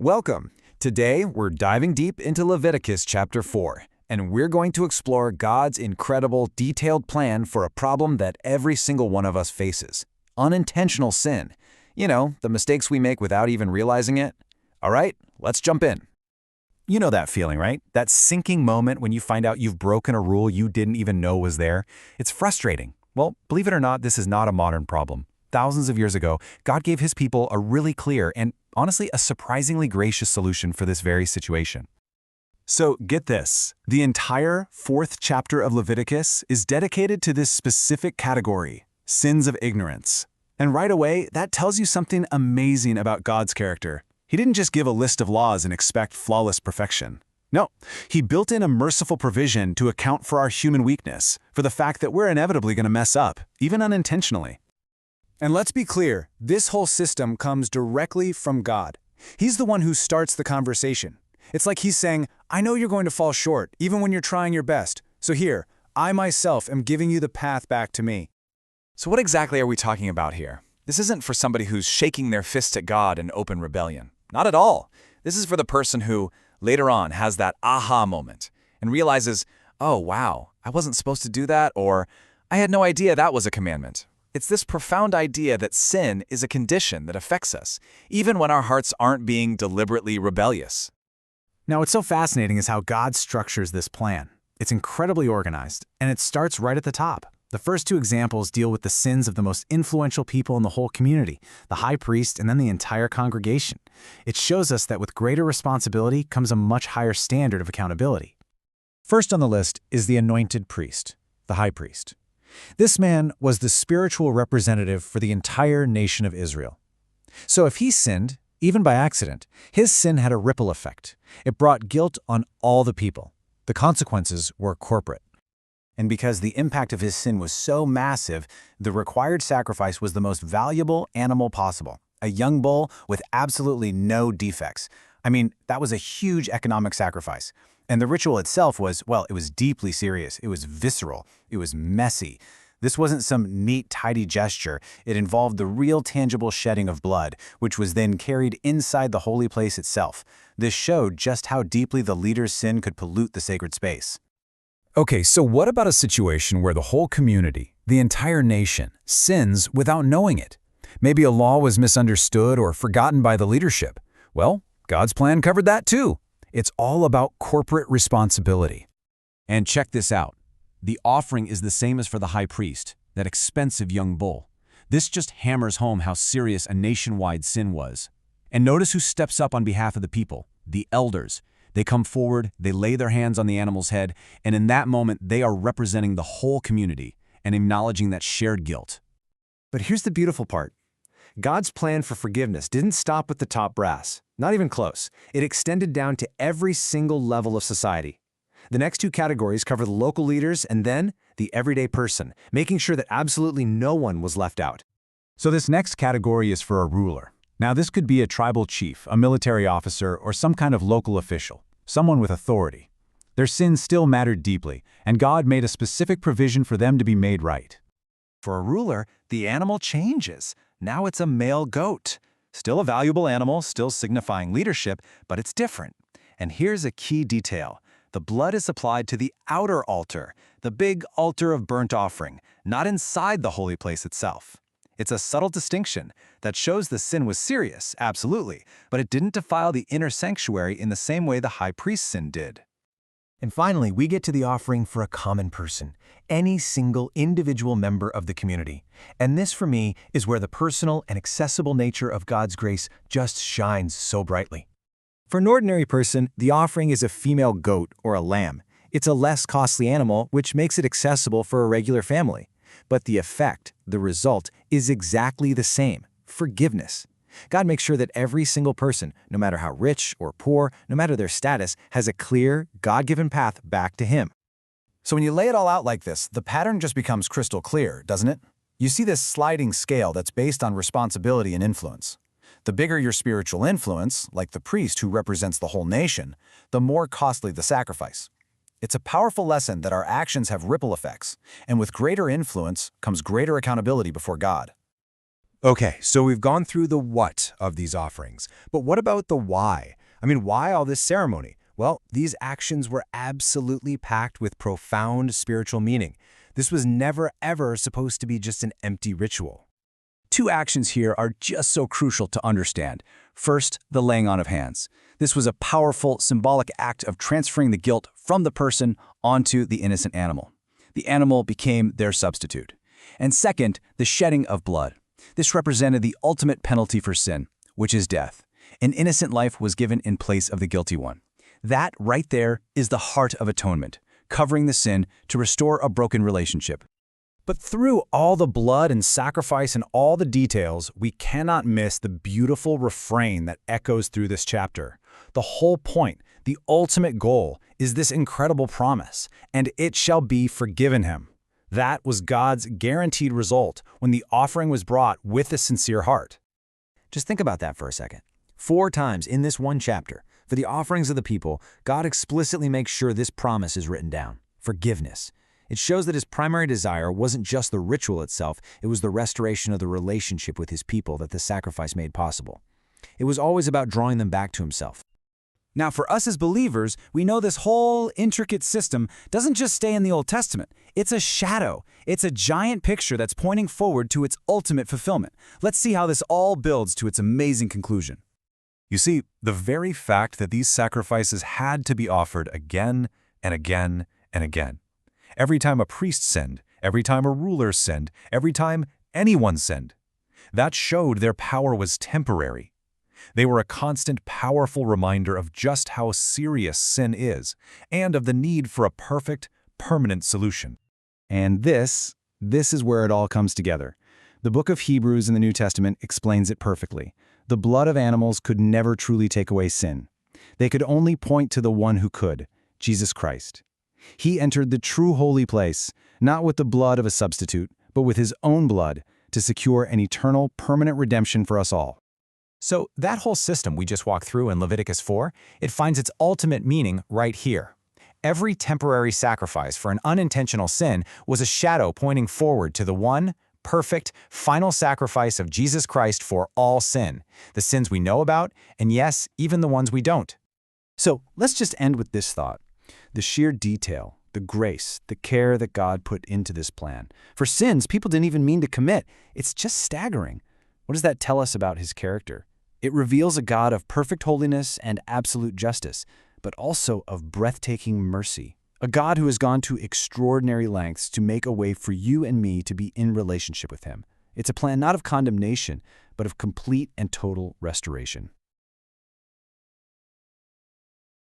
Welcome. Today, we're diving deep into Leviticus Chapter 4, and we're going to explore God's incredible, detailed plan for a problem that every single one of us faces: unintentional sin. You know, the mistakes we make without even realizing it. All right, let's jump in. You know that feeling, right? That sinking moment when you find out you've broken a rule you didn't even know was there. It's frustrating. Well, believe it or not, this is not a modern problem. Thousands of years ago, God gave his people a really clear and, honestly, a surprisingly gracious solution for this very situation. So get this, the entire 4th chapter of Leviticus is dedicated to this specific category, sins of ignorance. And right away, that tells you something amazing about God's character. He didn't just give a list of laws and expect flawless perfection. No, he built in a merciful provision to account for our human weakness, for the fact that we're inevitably going to mess up, even unintentionally. And let's be clear, this whole system comes directly from God. He's the one who starts the conversation. It's like he's saying, I know you're going to fall short, even when you're trying your best. So here, I myself am giving you the path back to me. So what exactly are we talking about here? This isn't for somebody who's shaking their fist at God in open rebellion. Not at all. This is for the person who, later on, has that aha moment and realizes, oh wow, I wasn't supposed to do that, or I had no idea that was a commandment. It's this profound idea that sin is a condition that affects us, even when our hearts aren't being deliberately rebellious. Now, what's so fascinating is how God structures this plan. It's incredibly organized, and it starts right at the top. The first two examples deal with the sins of the most influential people in the whole community, the high priest and then the entire congregation. It shows us that with greater responsibility comes a much higher standard of accountability. First on the list is the anointed priest, the high priest. This man was the spiritual representative for the entire nation of Israel. So if he sinned, even by accident, his sin had a ripple effect. It brought guilt on all the people. The consequences were corporate. And because the impact of his sin was so massive, the required sacrifice was the most valuable animal possible, a young bull with absolutely no defects. I mean, that was a huge economic sacrifice. And the ritual itself was, well, it was deeply serious. It was visceral. It was messy. This wasn't some neat, tidy gesture. It involved the real tangible shedding of blood, which was then carried inside the holy place itself. This showed just how deeply the leader's sin could pollute the sacred space. Okay, so what about a situation where the whole community, the entire nation, sins without knowing it? Maybe a law was misunderstood or forgotten by the leadership. Well, God's plan covered that too. It's all about corporate responsibility. And check this out. The offering is the same as for the high priest, that expensive young bull. This just hammers home how serious a nationwide sin was. And notice who steps up on behalf of the people, the elders. They come forward, they lay their hands on the animal's head, and in that moment they are representing the whole community and acknowledging that shared guilt. But here's the beautiful part. God's plan for forgiveness didn't stop with the top brass. Not even close. It extended down to every single level of society. The next two categories cover the local leaders and then the everyday person, making sure that absolutely no one was left out. So this next category is for a ruler. Now this could be a tribal chief, a military officer, or some kind of local official, someone with authority. Their sins still mattered deeply, and God made a specific provision for them to be made right. For a ruler, the animal changes. Now it's a male goat. Still a valuable animal, still signifying leadership, but it's different. And here's a key detail. The blood is applied to the outer altar, the big altar of burnt offering, not inside the holy place itself. It's a subtle distinction that shows the sin was serious, absolutely, but it didn't defile the inner sanctuary in the same way the high priest's sin did. And finally, we get to the offering for a common person, any single individual member of the community. And this, for me, is where the personal and accessible nature of God's grace just shines so brightly. For an ordinary person, the offering is a female goat or a lamb. It's a less costly animal, which makes it accessible for a regular family. But the effect, the result, is exactly the same: forgiveness. God makes sure that every single person, no matter how rich or poor, no matter their status, has a clear, God-given path back to Him. So when you lay it all out like this, the pattern just becomes crystal clear, doesn't it? You see this sliding scale that's based on responsibility and influence. The bigger your spiritual influence, like the priest who represents the whole nation, the more costly the sacrifice. It's a powerful lesson that our actions have ripple effects, and with greater influence comes greater accountability before God. Okay, so we've gone through the what of these offerings, but what about the why? I mean, why all this ceremony? Well, these actions were absolutely packed with profound spiritual meaning. This was never, ever supposed to be just an empty ritual. Two actions here are just so crucial to understand. First, the laying on of hands. This was a powerful, symbolic act of transferring the guilt from the person onto the innocent animal. The animal became their substitute. And second, the shedding of blood. This represented the ultimate penalty for sin, which is death. An innocent life was given in place of the guilty one. That right there is the heart of atonement, covering the sin to restore a broken relationship. But through all the blood and sacrifice and all the details, we cannot miss the beautiful refrain that echoes through this chapter. The whole point, the ultimate goal, is this incredible promise, and it shall be forgiven him. That was God's guaranteed result when the offering was brought with a sincere heart. Just think about that for a second. 4 times in this one chapter, for the offerings of the people, God explicitly makes sure this promise is written down: forgiveness. It shows that his primary desire wasn't just the ritual itself, it was the restoration of the relationship with his people that the sacrifice made possible. It was always about drawing them back to himself. Now, for us as believers, we know this whole intricate system doesn't just stay in the Old Testament. It's a shadow. It's a giant picture that's pointing forward to its ultimate fulfillment. Let's see how this all builds to its amazing conclusion. You see, the very fact that these sacrifices had to be offered again and again and again. Every time a priest sinned, every time a ruler sinned, every time anyone sinned. That showed their power was temporary. They were a constant, powerful reminder of just how serious sin is, and of the need for a perfect, permanent solution. And this is where it all comes together. The book of Hebrews in the New Testament explains it perfectly. The blood of animals could never truly take away sin. They could only point to the one who could, Jesus Christ. He entered the true holy place, not with the blood of a substitute, but with his own blood, to secure an eternal, permanent redemption for us all. So that whole system we just walked through in Leviticus 4, it finds its ultimate meaning right here. Every temporary sacrifice for an unintentional sin was a shadow pointing forward to the one, perfect, final sacrifice of Jesus Christ for all sin, the sins we know about, and yes, even the ones we don't. So let's just end with this thought. The sheer detail, the grace, the care that God put into this plan. For sins people didn't even mean to commit. It's just staggering. What does that tell us about his character? It reveals a God of perfect holiness and absolute justice, but also of breathtaking mercy. A God who has gone to extraordinary lengths to make a way for you and me to be in relationship with him. It's a plan not of condemnation, but of complete and total restoration.